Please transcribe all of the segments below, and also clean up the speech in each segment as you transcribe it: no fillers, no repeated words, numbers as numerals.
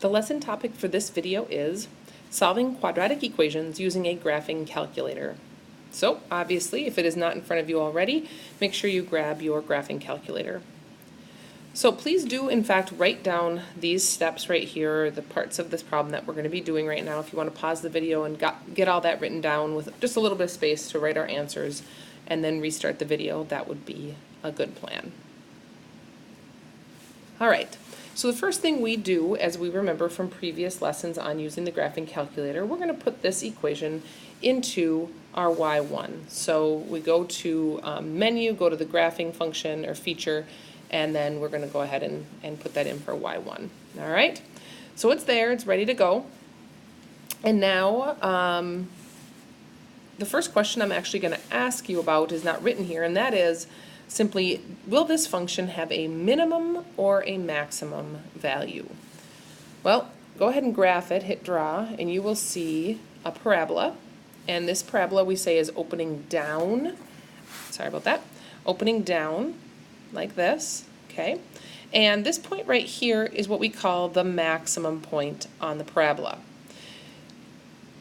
The lesson topic for this video is solving quadratic equations using a graphing calculator. So obviously, if it is not in front of you already, make sure you grab your graphing calculator. So please do in fact write down these steps right here, the parts of this problem that we're going to be doing right now. If you want to pause the video and get all that written down with just a little bit of space to write our answers and then restart the video, that would be a good plan. All right. So the first thing we do, as we remember from previous lessons on using the graphing calculator, we're going to put this equation into our y1. So we go to menu, go to the graphing function or feature, and then we're going to go ahead and put that in for y1. All right? So it's there, it's ready to go. And now the first question I'm actually going to ask you about is not written here, and that is simply, will this function have a minimum or a maximum value? Well, go ahead and graph it, hit draw, and you will see a parabola. And this parabola we say is opening down. Sorry about that. Opening down like this, okay? And this point right here is what we call the maximum point on the parabola.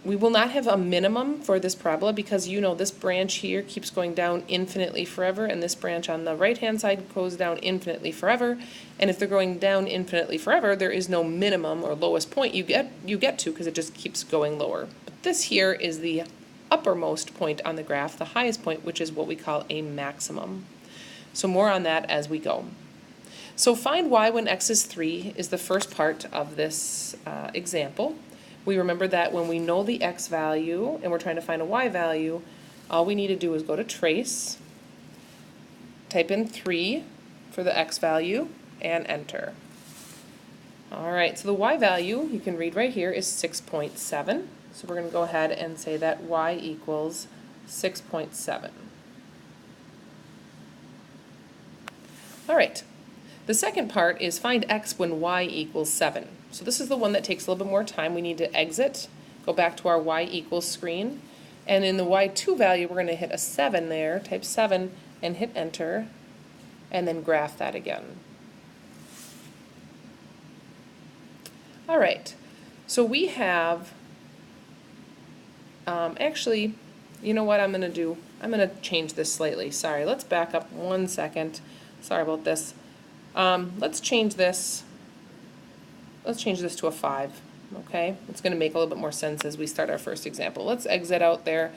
We will not have a minimum for this parabola because you know this branch here keeps going down infinitely forever, and this branch on the right hand side goes down infinitely forever. And if they're going down infinitely forever, there is no minimum or lowest point you get to because it just keeps going lower. But this here is the uppermost point on the graph, the highest point, which is what we call a maximum. So more on that as we go. So find y when x is 3 is the first part of this example. We remember that when we know the x value and we're trying to find a y value, all we need to do is go to trace, type in 3 for the x value, and enter. All right, so the y value, you can read right here, is 6.7. So we're going to go ahead and say that y equals 6.7. All right, the second part is find x when y equals 7. So this is the one that takes a little bit more time. We need to exit, go back to our y equals screen, and in the y2 value we're going to hit a 7 there, type 7 and hit enter, and then graph that again. All right, so we have, actually, you know what I'm going to do? I'm going to change this slightly. Sorry, let's back up 1 second. Sorry about this. Let's change this to a 5, okay? It's going to make a little bit more sense as we start our first example. Let's exit out there,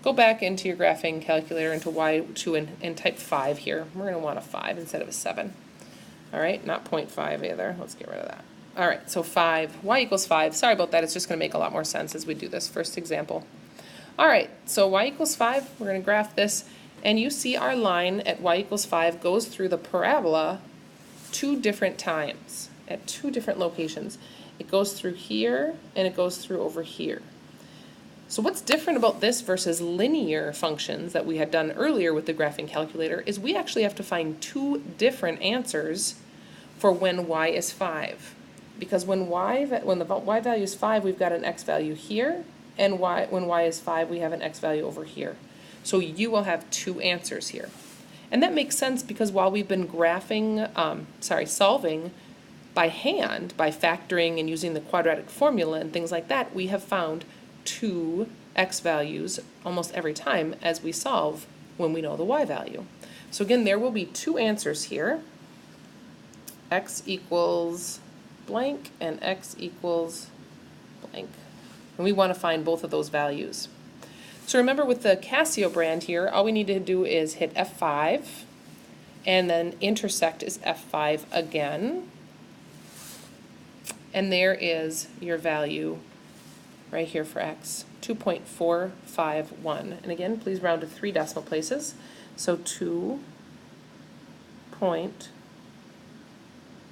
go back into your graphing calculator into y2 and type 5 here. We're going to want a 5 instead of a 7. All right, not 0.5 either. Let's get rid of that. All right, so 5, y equals 5. Sorry about that, it's just going to make a lot more sense as we do this first example. All right, so y equals 5, we're going to graph this, and you see our line at y equals 5 goes through the parabola 2 different times at 2 different locations. It goes through here and it goes through over here. So what's different about this versus linear functions that we had done earlier with the graphing calculator is we actually have to find 2 different answers for when y is 5. Because when the y value is 5, we've got an x value here, and when y is 5, we have an x value over here. So you will have 2 answers here. And that makes sense because while we've been solving by hand, by factoring and using the quadratic formula and things like that, we have found 2 x values almost every time as we solve when we know the y value. So again, there will be 2 answers here. X equals blank and x equals blank. And we want to find both of those values. So remember with the Casio brand here, all we need to do is hit F5 and then intersect is F5 again. And there is your value right here for x, 2.451. And again, please round to 3 decimal places. So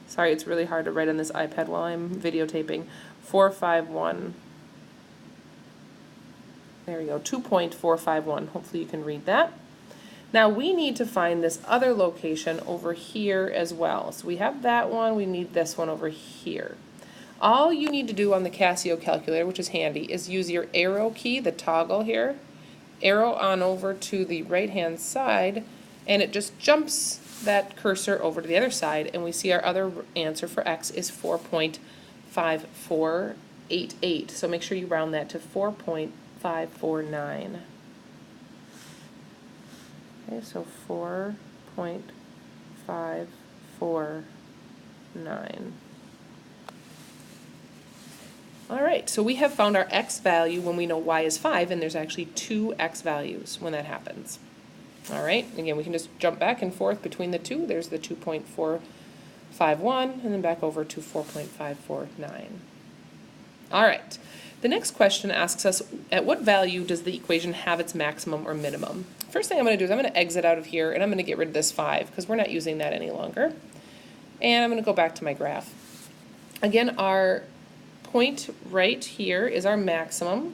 sorry, it's really hard to write on this iPad while I'm videotaping, 451. There we go, 2.451. Hopefully you can read that. Now we need to find this other location over here as well. So we have that one, we need this one over here. All you need to do on the Casio calculator, which is handy, is use your arrow key, the toggle here, arrow on over to the right-hand side, and it just jumps that cursor over to the other side, and we see our other answer for x is 4.51. 4.5488. So make sure you round that to 4.549. Okay, so 4.549. All right, so we have found our x value when we know y is 5, and there's actually two x values when that happens. All right, again, we can just jump back and forth between the two. There's the 2.451, and then back over to 4.549. All right, the next question asks us, at what value does the equation have its maximum or minimum? First thing I'm going to do is I'm going to exit out of here, and I'm going to get rid of this 5, because we're not using that any longer. And I'm going to go back to my graph. Again, our point right here is our maximum,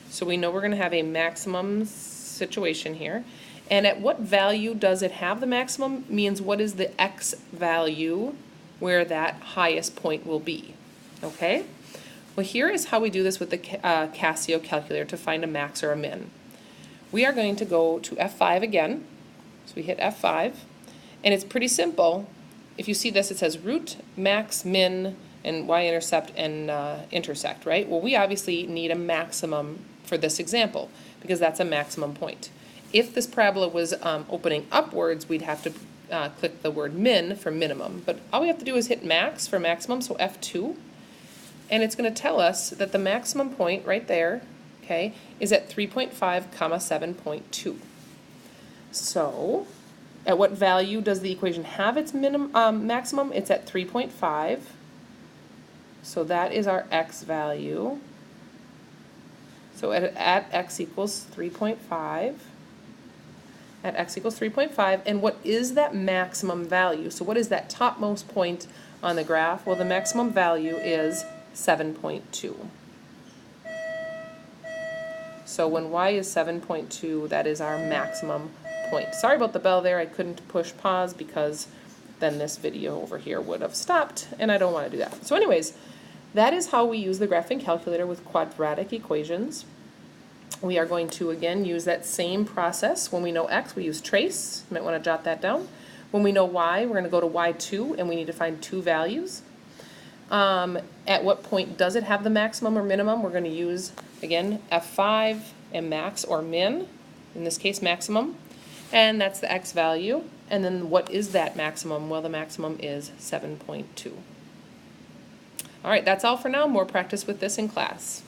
so we know we're going to have a maximum situation here. And at what value does it have the maximum means what is the x value where that highest point will be, okay? Well, here is how we do this with the Casio calculator to find a max or a min. We are going to go to F5 again, so we hit F5, and it's pretty simple. If you see this, it says root, max, min, and y-intercept and intersect, right? Well, we obviously need a maximum for this example because that's a maximum point. If this parabola was opening upwards, we'd have to click the word min for minimum. But all we have to do is hit max for maximum, so F2, and it's going to tell us that the maximum point right there, okay, is at 3.5 comma 7.2. So at what value does the equation have its maximum? It's at 3.5. So that is our x value. So at x equals 3.5. At x equals 3.5. And what is that maximum value? So what is that topmost point on the graph? Well, the maximum value is 7.2. So when y is 7.2, that is our maximum point. Sorry about the bell there. I couldn't push pause because then this video over here would have stopped, and I don't want to do that. So anyways, that is how we use the graphing calculator with quadratic equations. We are going to, again, use that same process. When we know x, we use trace. You might want to jot that down. When we know y, we're going to go to y2, and we need to find two values. At what point does it have the maximum or minimum? We're going to use, again, F5 and max or min, in this case maximum, and that's the x value. And then what is that maximum? Well, the maximum is 7.2. All right, that's all for now. More practice with this in class.